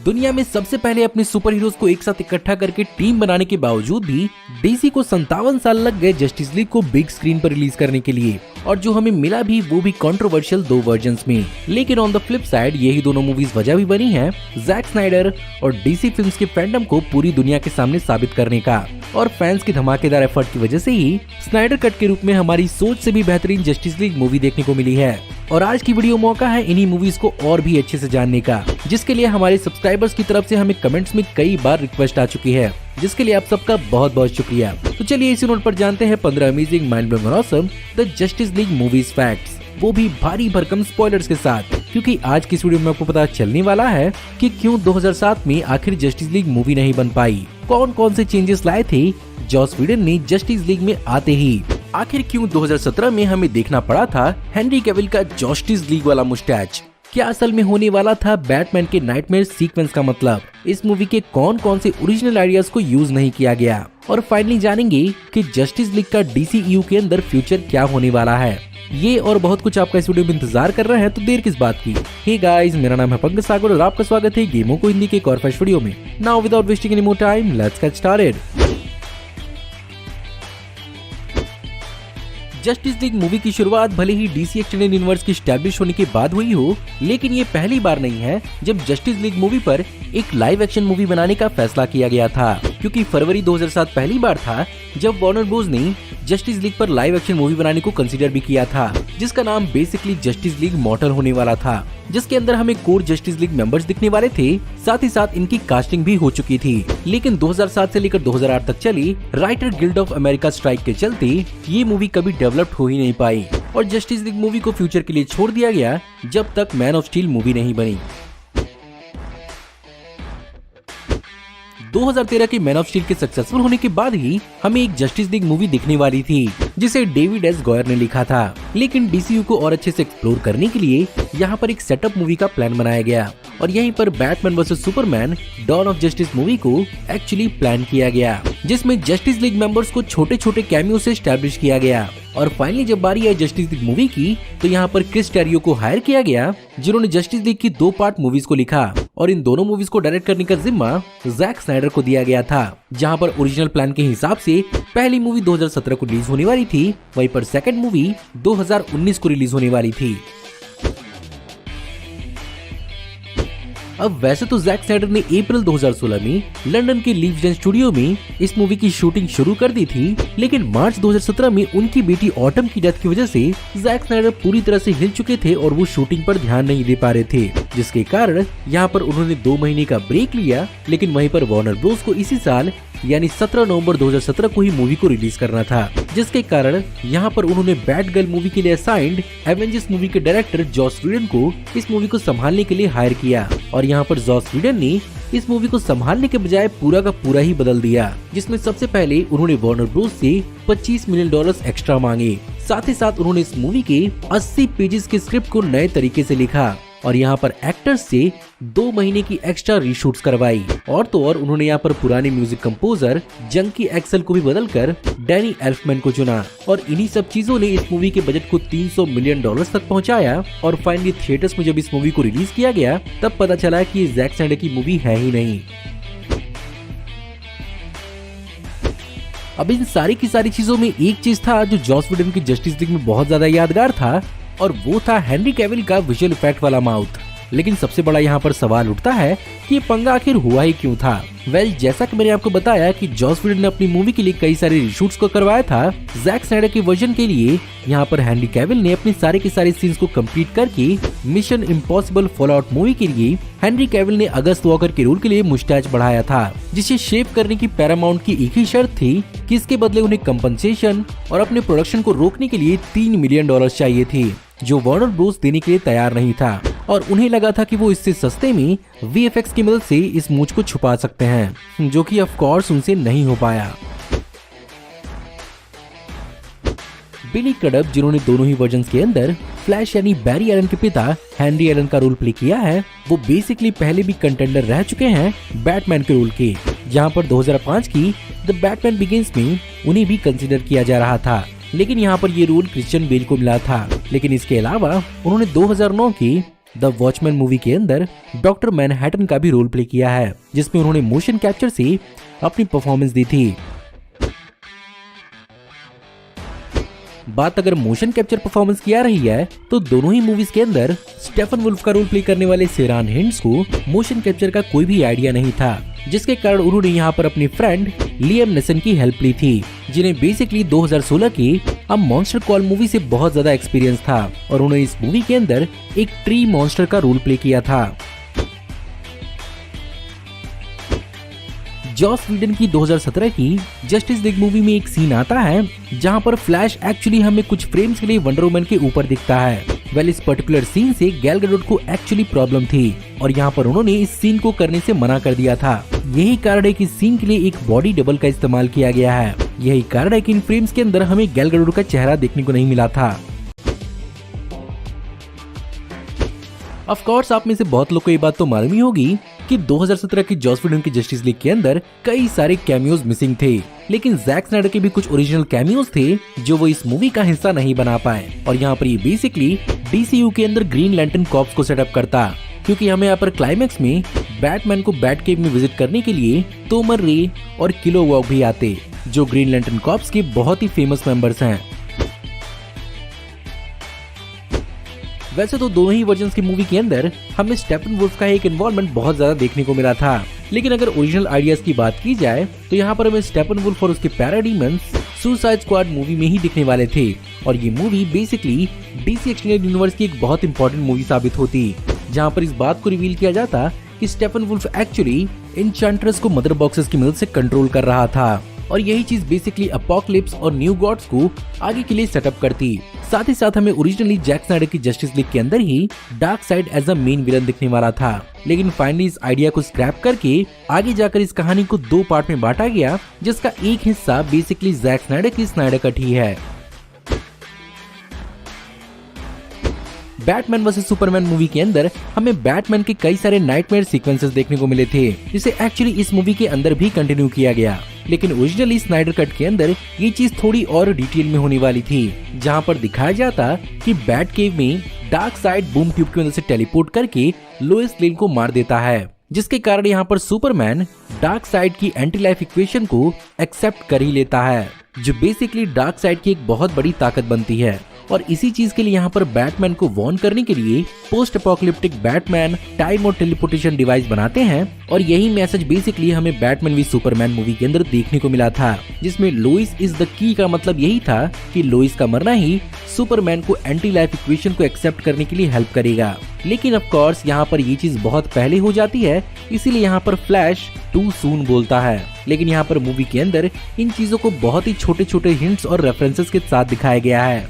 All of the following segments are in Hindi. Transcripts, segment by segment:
दुनिया में सबसे पहले अपने सुपर हीरोज को एक साथ इकट्ठा करके टीम बनाने के बावजूद भी डीसी को 57 साल लग गए जस्टिस लीग को बिग स्क्रीन पर रिलीज करने के लिए, और जो हमें मिला भी वो भी कंट्रोवर्शियल 2 वर्जन्स में। लेकिन ऑन द फ्लिप साइड यही दोनों मूवीज वजह भी बनी है जैक स्नाइडर और डीसी फिल्म्स के फैंडम को पूरी दुनिया के सामने साबित करने का, और फैंस की धमाकेदार एफर्ट की वजह से ही स्नाइडर कट के रूप में हमारी सोच से भी बेहतरीन जस्टिस लीग मूवी देखने को मिली है। और आज की वीडियो मौका है इन्हीं मूवीज को और भी अच्छे से जानने का, जिसके लिए हमारे सब्सक्राइबर्स की तरफ से हमें कमेंट्स में कई बार रिक्वेस्ट आ चुकी है, जिसके लिए आप सबका बहुत बहुत शुक्रिया। तो चलिए इसी नोट पर जानते हैं 15 अमेजिंग माइंड ब्लोइंग और awesome the justice league movies facts, वो भी भारी भरकम स्पॉयलर्स के साथ, क्योंकि आज की इस वीडियो में आपको पता चलने वाला है कि क्यों 2007 में आखिर जस्टिस लीग मूवी नहीं बन पाई, कौन कौन से चेंजेस लाए थे जॉस व्हीडन ने जस्टिस लीग में आते ही, आखिर क्यों 2017 में हमें देखना पड़ा था हेनरी कैविल का जस्टिस लीग वाला मुस्टैच, क्या असल में होने वाला था बैटमैन के नाइटमेयर सीक्वेंस का मतलब, इस मूवी के कौन कौन से ओरिजिनल आइडियाज को यूज नहीं किया गया, और फाइनली जानेंगे कि जस्टिस लीग का डीसीयू के अंदर फ्यूचर क्या होने वाला है। ये और बहुत कुछ आपका इस वीडियो में इंतजार कर रहे हैं, तो देर किस बात की। हे गाइस, मेरा नाम है पंकज सागर और आपका स्वागत है गेमों को हिंदी के एक और फ्रेश वीडियो में। Now without wasting any more time, let's get started. Justice league movie की शुरुआत भले ही डीसी एक्सटेंडेड यूनिवर्स की स्टैब्लिश होने के बाद हुई हो, लेकिन ये पहली बार नहीं है जब जस्टिस लीग मूवी पर एक लाइव एक्शन मूवी बनाने का फैसला किया गया था, क्योंकि फरवरी 2007 पहली बार था जब वार्नर ब्रोस ने जस्टिस लीग पर लाइव एक्शन मूवी बनाने को कंसीडर भी किया था, जिसका नाम बेसिकली जस्टिस लीग मॉर्टल होने वाला था, जिसके अंदर हमें कोर जस्टिस लीग मेंबर्स दिखने वाले थे, साथ ही साथ इनकी कास्टिंग भी हो चुकी थी। लेकिन 2007 से लेकर 2008 तक चली writer guild of America strike के चलते ये मूवी कभी डेवलप्ड हो ही नहीं पाई, और जस्टिस लीग मूवी को फ्यूचर के लिए छोड़ दिया गया जब तक मैन ऑफ स्टील मूवी नहीं बनी। 2013 की मैन ऑफ स्टील के सक्सेसफुल होने के बाद ही हमें एक जस्टिस लीग मूवी दिखने वाली थी, जिसे डेविड एस गॉयर ने लिखा था। लेकिन डीसीयू को और अच्छे से एक्सप्लोर करने के लिए यहाँ पर एक सेटअप मूवी का प्लान बनाया गया, और यहीं पर Batman versus Superman dawn of justice movie को एक्चुअली प्लान किया गया, जिसमें जस्टिस लीग मेंबर्स को छोटे छोटे कैमियो से एस्टैब्लिश किया गया। और फाइनली जब बारी आई जस्टिस लीग मूवी की, तो यहाँ पर क्रिस टेरियो को हायर किया गया, जिन्होंने जस्टिस लीग की 2 पार्ट मूवीज को लिखा, और इन दोनों मूवीज को डायरेक्ट करने का जिम्मा जैक स्नाइडर को दिया गया था। जहाँ पर ओरिजिनल प्लान के हिसाब से पहली मूवी 2017 को रिलीज होने वाली थी, वहीं पर सेकंड मूवी 2019 को रिलीज होने वाली थी। अब वैसे तो जैक स्नाइडर ने अप्रैल 2016 में लंदन के लीव्स स्टूडियो में इस मूवी की शूटिंग शुरू कर दी थी, लेकिन मार्च 2017 में उनकी बेटी ऑटम की डेथ की वजह से जैक स्नाइडर पूरी तरह से हिल चुके थे और वो शूटिंग पर ध्यान नहीं दे पा रहे थे, जिसके कारण यहाँ पर उन्होंने 2 महीने का ब्रेक लिया। लेकिन वहीं पर वार्नर ब्रोस को इसी साल यानी 17 नवंबर 2017 को ही मूवी को रिलीज करना था, जिसके कारण यहाँ पर उन्होंने बैट गर्ल मूवी के लिए असाइंड एवेंजर्स मूवी के डायरेक्टर जॉस व्हीडन को इस मूवी को संभालने के लिए हायर किया। और यहाँ पर जॉस व्हीडन ने इस मूवी को संभालने के बजाय पूरा का पूरा ही बदल दिया, जिसमें सबसे पहले उन्होंने वार्नर ब्रोस से $25 मिलियन एक्स्ट्रा मांगे। साथ ही साथ उन्होंने इस मूवी के 80 पेजेस के स्क्रिप्ट को नए तरीके से लिखा, और यहाँ पर एक्टर्स से 2 महीने की एक्स्ट्रा रीशूट्स करवाई। और तो और उन्होंने यहाँ पर पुराने म्यूजिक कंपोजर जंकी एक्सेल को भी बदलकर डैनी एल्फमैन को चुना, और इन्हीं सब चीजों ने इस मूवी के बजट को $300 मिलियन तक पहुंचाया। और फाइनली थिएटर्स में जब इस मूवी को रिलीज किया गया, तब पता चला कि ये जैक स्नाइडर की मूवी है ही नहीं। अब इन सारी की सारी चीजों में एक चीज था जो जॉस व्हीडन की जस्टिस लीग में बहुत ज्यादा यादगार था, और वो था हेनरी कैविल का विजुअल इफेक्ट वाला माउथ। लेकिन सबसे बड़ा यहाँ पर सवाल उठता है कि ये पंगा आखिर हुआ ही क्यों था। जैसा कि मैंने आपको बताया कि जॉस व्हीडन ने अपनी मूवी के लिए कई सारे रीशूट्स को करवाया था, जैक स्नाइडर के वर्जन के लिए यहाँ पर हेनरी कैविल ने अपने सारे के सारे सीन्स को कंप्लीट करके मिशन इम्पॉसिबल फॉलआउट मूवी के लिए हेनरी कैविल ने अगस्त वॉकर के रोल के लिए मुस्टैच बढ़ाया था, जिसे शेव करने की पैरामाउंट की एक ही शर्त थी कि इसके बदले उन्हें कंपनसेशन और अपने प्रोडक्शन को रोकने के लिए $3 मिलियन चाहिए थे, जो वार्नर ब्रोस देने के लिए तैयार नहीं था, और उन्हें लगा था कि वो इससे सस्ते में VFX की मदद से इस मूंछ को छुपा सकते हैं, जो कि ऑफ कोर्स उनसे नहीं हो पाया। बिली क्रडब, जिन्होंने दोनों ही वर्जन्स के अंदर फ्लैश यानी बैरी एलन के पिता हेनरी एलन का रोल प्ले किया है, वो बेसिकली पहले भी कंटेंडर रह चुके हैं बैटमैन के रोल के, जहां पर 2005 की द बैटमैन बिगिंस में उन्हें भी कंसिडर किया जा रहा था। लेकिन यहाँ पर ये रोल क्रिश्चियन बेल को मिला था। लेकिन इसके अलावा उन्होंने 2009 की द वॉचमैन मूवी के अंदर डॉक्टर मैनहट्टन का भी रोल प्ले किया है, जिसमें उन्होंने मोशन कैप्चर से अपनी परफॉर्मेंस दी थी। बात अगर मोशन कैप्चर परफॉर्मेंस की आ रही है तो दोनों ही मूवीज के अंदर स्टेफन वुल्फ का रोल प्ले करने वाले सिरान हिंड्स को मोशन कैप्चर का कोई भी आइडिया नहीं था, जिसके कारण उन्होंने यहाँ पर अपने फ्रेंड लियम नेसन की हेल्प ली थी, जिन्हें बेसिकली 2016 की अब मॉन्स्टर कॉल मूवी से बहुत ज्यादा एक्सपीरियंस था और उन्होंने इस मूवी के अंदर एक ट्री मॉन्स्टर का रोल प्ले किया था। जॉस व्हीडन की 2017 की जस्टिस लीग मूवी में एक सीन आता है जहां पर फ्लैश एक्चुअली हमें कुछ फ्रेम्स के लिए वंडर वुमन के ऊपर दिखता है। वेल, इस पर्टिकुलर सीन से गैल गैडोट को एक्चुअली प्रॉब्लम थी और यहां पर उन्होंने इस सीन को करने से मना कर दिया था। यही कारण है कि इस सीन के लिए एक बॉडी डबल का इस्तेमाल किया गया है। यही कारण है कि इन फ्रेम्स के अंदर हमें गैल गैडोट का चेहरा देखने को नहीं मिला था। ऑफ कोर्स आप में से बहुत लोग को ये बात तो मालूम ही होगी कि 2017 की जॉस व्हीडन की जस्टिस लीग के अंदर कई सारे कैमियोज मिसिंग थे, लेकिन जैक स्नाइडर के भी कुछ ओरिजिनल कैमियोज थे जो वो इस मूवी का हिस्सा नहीं बना पाए। और यहाँ पर ये बेसिकली डीसीयू के अंदर ग्रीन लैंटर्न कॉर्प्स को सेटअप करता, क्योंकि हमें यहाँ पर क्लाइमेक्स में बैटमैन को बैट केव में विजिट करने के लिए तोमर रे और किलोवॉक भी आते, जो ग्रीन लैंटर्न कॉर्प्स के बहुत ही फेमस मेंबर्स हैं। वैसे तो दोनों ही वर्जन्स की मूवी के अंदर हमें स्टेफन वुल्फ का एक इन्वॉल्वमेंट बहुत ज्यादा देखने को मिला था, लेकिन अगर ओरिजिनल आइडियाज की बात की जाए तो यहाँ पर हमें स्टेफन वुल्फ और उसके पैराडीमंस सुसाइड स्क्वाड मूवी में ही दिखने वाले थे। और ये movie basically DC extended universe की एक बहुत इंपॉर्टेंट मूवी साबित होती, जहाँ पर इस बात को रिवील किया जाता कि स्टेफन वुल्फ एक्चुअली एन्चेंट्रेस को मदर बॉक्सेस की मदद से कंट्रोल कर रहा था और यही चीज बेसिकली अपोकलिप्स और न्यू गॉड्स को आगे के लिए सेटअप करती। साथ ही साथ हमें ओरिजिनली जैक स्नाइडर की जस्टिस लीग के अंदर ही Darkseid as a main villain दिखने वाला था, लेकिन फाइनली इस आइडिया को स्क्रैप करके आगे जाकर इस कहानी को 2 पार्ट में बांटा गया, जिसका एक हिस्सा बेसिकली जैक स्नाइडर की स्नाइडर कट ही है। बैटमैन वर्सेस सुपरमैन मूवी के अंदर हमें बैटमैन के कई सारे नाइटमेयर सीक्वेंसेस देखने को मिले थे, जिसे एक्चुअली इस मूवी के अंदर भी कंटिन्यू किया गया, लेकिन ओरिजिनली स्नाइडर कट के अंदर ये चीज थोड़ी और डिटेल में होने वाली थी, जहां पर दिखाया जाता कि बैट केव में डार्क साइड बूम ट्यूब की मदद से टेलीपोर्ट करके लोइस लेन को मार देता है, जिसके कारण यहाँ पर सुपरमैन डार्क साइड की एंटी लाइफ इक्वेशन को एक्सेप्ट कर ही लेता है, जो बेसिकली डार्क साइड की एक बहुत बड़ी ताकत बनती है। और इसी चीज के लिए यहाँ पर बैटमैन को वॉर्न करने के लिए पोस्ट अपोकलिप्टिक बैटमैन टाइम और टेलीपोर्टेशन डिवाइस बनाते हैं और यही मैसेज बेसिकली हमें बैटमैन वी सुपरमैन मूवी के अंदर देखने को मिला था, जिसमें लोइस इज द की का मतलब यही था कि लोइस का मरना ही सुपरमैन को एंटी लाइफ इक्वेशन को एक्सेप्ट करने के लिए हेल्प करेगा। लेकिन ऑफ कोर्स यहाँ पर ये चीज बहुत पहले हो जाती है, इसीलिए यहाँ पर फ्लैश टू सून बोलता है, लेकिन यहाँ पर मूवी के अंदर इन चीजों को बहुत ही छोटे छोटे हिंट्स और रेफरेंसेस के साथ दिखाया गया है।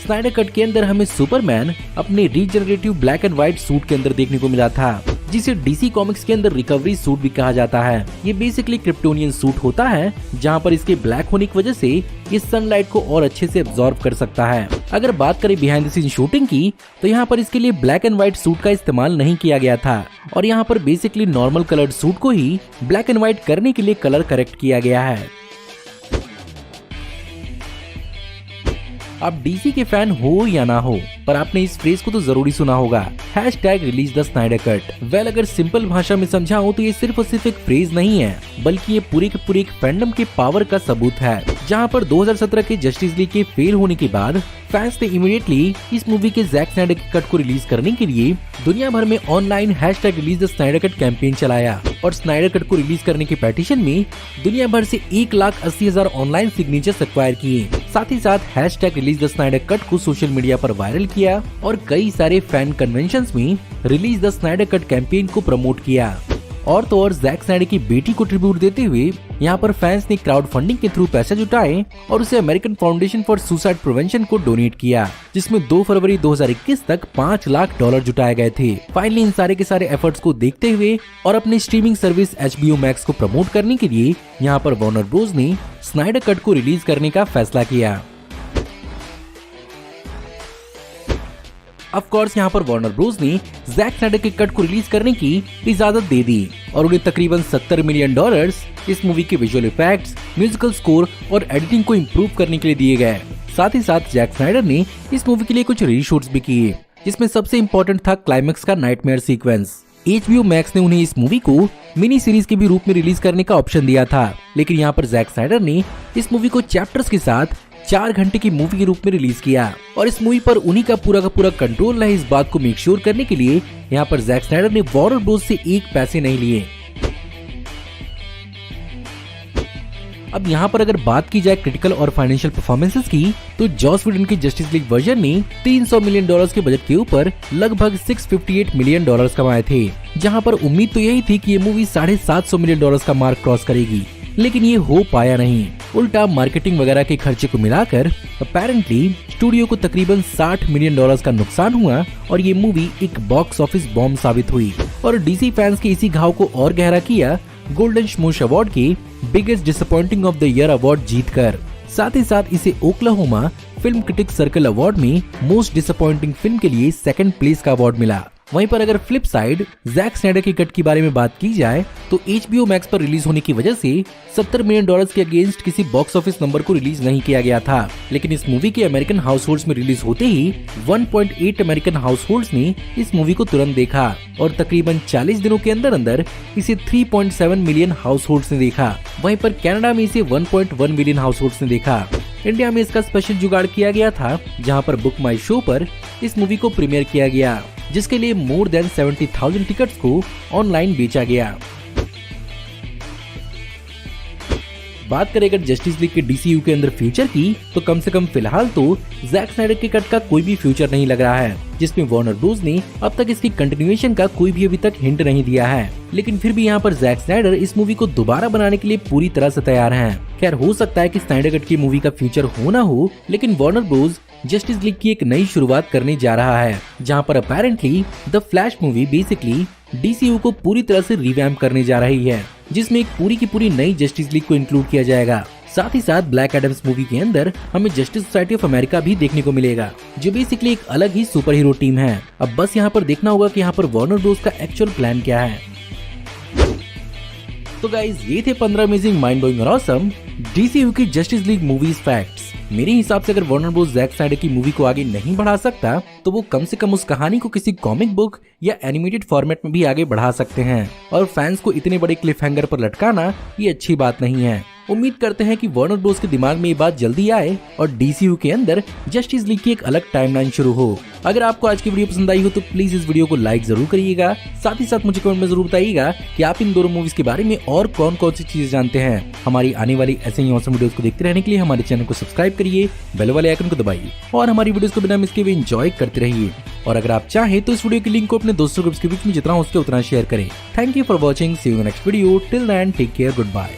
स्नाइडर कट के अंदर हमें सुपरमैन अपने regenerative black and white suit के अंदर देखने को मिला था, जिसे डीसी कॉमिक्स के अंदर रिकवरी सूट भी कहा जाता है। ये बेसिकली क्रिप्टोनियन सूट होता है, जहां पर इसके ब्लैक होने की वजह से ये सनलाइट को और अच्छे से एब्जॉर्ब कर सकता है। अगर बात करें बिहाइंड द सीन शूटिंग की, तो यहाँ पर इसके लिए ब्लैक एंड व्हाइट सूट का इस्तेमाल नहीं किया गया था और यहाँ पर बेसिकली नॉर्मल कलर्ड सूट को ही ब्लैक एंड व्हाइट करने के लिए कलर करेक्ट किया गया है। आप डीसी के फैन हो या ना हो, पर आपने इस फ्रेज को तो जरूरी सुना होगा, #release the Snyder cut. Well, अगर सिंपल भाषा में समझाऊं तो ये सिर्फ और सिर्फ एक फ्रेज नहीं है, बल्कि ये पूरे के पूरे एक फैंडम के पावर का सबूत है, जहां पर 2017 के जस्टिस लीग के फेल होने के बाद फैंस ने इमीडिएटली इस मूवी के जैक स्नाइडर के कट को रिलीज करने के लिए दुनिया भर में online #release the Snyder cut campaign चलाया और स्नाइडर कट को रिलीज करने के पेटिशन में दुनिया भर से 1,80,000 ऑनलाइन सिग्नेचर्स एक्वायर किए। साथ ही साथ #रिलीज द स्नाइडर कट को सोशल मीडिया पर वायरल किया और कई सारे फैन कन्वेंशंस में release the Snyder cut campaign को प्रमोट किया। और तो और जैक स्नाइडर की बेटी को ट्रिब्यूट देते हुए यहाँ पर फैंस ने क्राउड फंडिंग के थ्रू पैसे जुटाए और उसे American foundation for suicide prevention को डोनेट किया, जिसमें 2 फरवरी 2021 तक $5 लाख जुटाए गए थे। फाइनली इन सारे के सारे एफर्ट्स को देखते हुए और अपने स्ट्रीमिंग सर्विस HBO Max को प्रमोट करने के लिए यहाँ पर वार्नर ब्रोस ने स्नाइडर कट को रिलीज करने का फैसला किया। ऑफ कोर्स यहाँ पर वार्नर ब्रोस ने जैक स्नाइडर के कट को रिलीज करने की इजाजत दे दी और उन्हें तकरीबन $70 मिलियन इस मूवी के विजुअल इफेक्ट्स, म्यूजिकल स्कोर और एडिटिंग को इम्प्रूव करने के लिए दिए गए। साथ ही साथ जैक स्नाइडर ने इस मूवी के लिए कुछ रीशूट्स भी किए, जिसमें सबसे इम्पोर्टेंट था क्लाइमेक्स का नाइटमेयर सीक्वेंस। HBO मैक्स ने उन्हें इस मूवी को मिनी सीरीज के भी रूप में रिलीज करने का ऑप्शन दिया था, लेकिन यहाँ पर जैक स्नाइडर ने इस मूवी को चैप्टर्स के साथ 4 घंटे की मूवी के रूप में रिलीज किया और इस मूवी पर उन्हीं का पूरा कंट्रोल रहे, इस बात को मेक श्योर करने के लिए यहाँ पर जैक स्नाइडर ने वार्नर ब्रोस से एक पैसे नहीं लिए। अब यहाँ पर अगर बात की जाए क्रिटिकल और फाइनेंशियल परफॉर्मेंसेस की, तो जॉस व्हीडन के जस्टिस लीग वर्जन ने $300 मिलियन के बजट के ऊपर लगभग $658 मिलियन कमाए थे, जहाँ पर उम्मीद तो यही थी कि ये मूवी $750 मिलियन का मार्क क्रॉस करेगी, लेकिन ये हो पाया नहीं। उल्टा मार्केटिंग वगैरह के खर्चे को मिलाकर अपेरेंटली स्टूडियो को तकरीबन $60 मिलियन का नुकसान हुआ और ये मूवी एक बॉक्स ऑफिस बॉम्ब साबित हुई और डीसी फैंस के इसी घाव को और गहरा किया गोल्डन स्मूश अवार्ड के biggest disappointing of the year award जीतकर। साथ ही साथ इसे Oklahoma film critics circle award में मोस्ट डिसअपॉइंटिंग फिल्म के लिए 2nd प्लेस का अवार्ड मिला। वहीं पर अगर फ्लिप साइड जैक स्नाइडर की कट के बारे में बात की जाए, तो HBO मैक्स पर रिलीज होने की वजह से $70 मिलियन के अगेंस्ट किसी बॉक्स ऑफिस नंबर को रिलीज नहीं किया गया था, लेकिन इस मूवी के अमेरिकन हाउस होल्ड्स में रिलीज होते ही 1.8 अमेरिकन हाउस होल्ड्स ने इस मूवी को तुरंत देखा और तकरीबन 40 दिनों के अंदर अंदर इसे 3.7 मिलियन हाउस होल्ड्स ने देखा। वहीं पर कनाडा में इसे 1.1 मिलियन हाउस होल्ड्स ने देखा। इंडिया में इसका स्पेशल जुगाड़ किया गया था, जहां पर बुक माई शो पर इस मूवी को प्रीमियर किया गया, जिसके लिए मोर देन 70,000 टिकट्स को ऑनलाइन बेचा गया। बात करें अगर जस्टिस लीग के DCU के अंदर फ्यूचर की, तो कम से कम फिलहाल तो जैक स्नाइडर के कट का कोई भी फ्यूचर नहीं लग रहा है, जिसमें वार्नर ब्रोस ने अब तक इसकी कंटिन्यूएशन का कोई भी अभी तक हिंट नहीं दिया है। लेकिन फिर भी यहाँ पर जैक स्नाइडर इस मूवी को दोबारा बनाने के लिए पूरी तरह से तैयार हैं। खैर, हो सकता है कि स्नाइडर कट की मूवी का फ्यूचर हो ना हो, लेकिन वार्नर ब्रोस जस्टिस लीग की एक नई शुरुआत करने जा रहा है, जहां पर apparently the flash movie basically DCU को पूरी तरह से रिवैम्प करने जा रही है, जिसमें एक पूरी की पूरी नई जस्टिस लीग को इंक्लूड किया जाएगा। साथ ही साथ ब्लैक एडम्स मूवी के अंदर हमें जस्टिस सोसाइटी ऑफ अमेरिका भी देखने को मिलेगा, जो बेसिकली एक अलग ही सुपर हीरो टीम है। अब बस यहाँ पर देखना होगा कि यहाँ पर वार्नर ब्रोस का एक्चुअल प्लान क्या है। तो गाइज, ये थे 15 अमेजिंग माइंड ब्लोइंग और ऑसम DCU की जस्टिस लीग मूवीज फैक्ट्स। मेरे हिसाब से अगर वार्नर ब्रोस जैक स्नाइडर की मूवी को आगे नहीं बढ़ा सकता, तो वो कम से कम उस कहानी को किसी कॉमिक बुक या एनिमेटेड फॉर्मेट में भी आगे बढ़ा सकते हैं, और फैंस को इतने बड़े क्लिफ हैंगर पर लटकाना ये अच्छी बात नहीं है। उम्मीद करते हैं कि वार्नर ब्रोस के दिमाग में ये बात जल्दी आए और DCU के अंदर जस्टिस लीग की एक अलग टाइमलाइन शुरू हो। अगर आपको आज की वीडियो पसंद आई हो तो प्लीज इस वीडियो को लाइक जरूर करिएगा। साथ ही साथ मुझे कमेंट में जरूर बताइएगा कि आप इन दोनों मूवीज के बारे में और कौन कौन सी चीजें जानते हैं। हमारी आने वाली ऐसे ही ऑसम वीडियोस को देखते रहने के लिए हमारे चैनल को सब्सक्राइब करिए, बेल वाले आइकन को दबाइए और हमारी वीडियोस को बिना मिस किए एंजॉय करते रहिए। और अगर आप चाहें तो इस वीडियो की लिंक को अपने दोस्तों ग्रुप्स के बीच में जितना हो सके उतना शेयर करें। Thank you for watching, see you in the next video. Till then take care, good bye.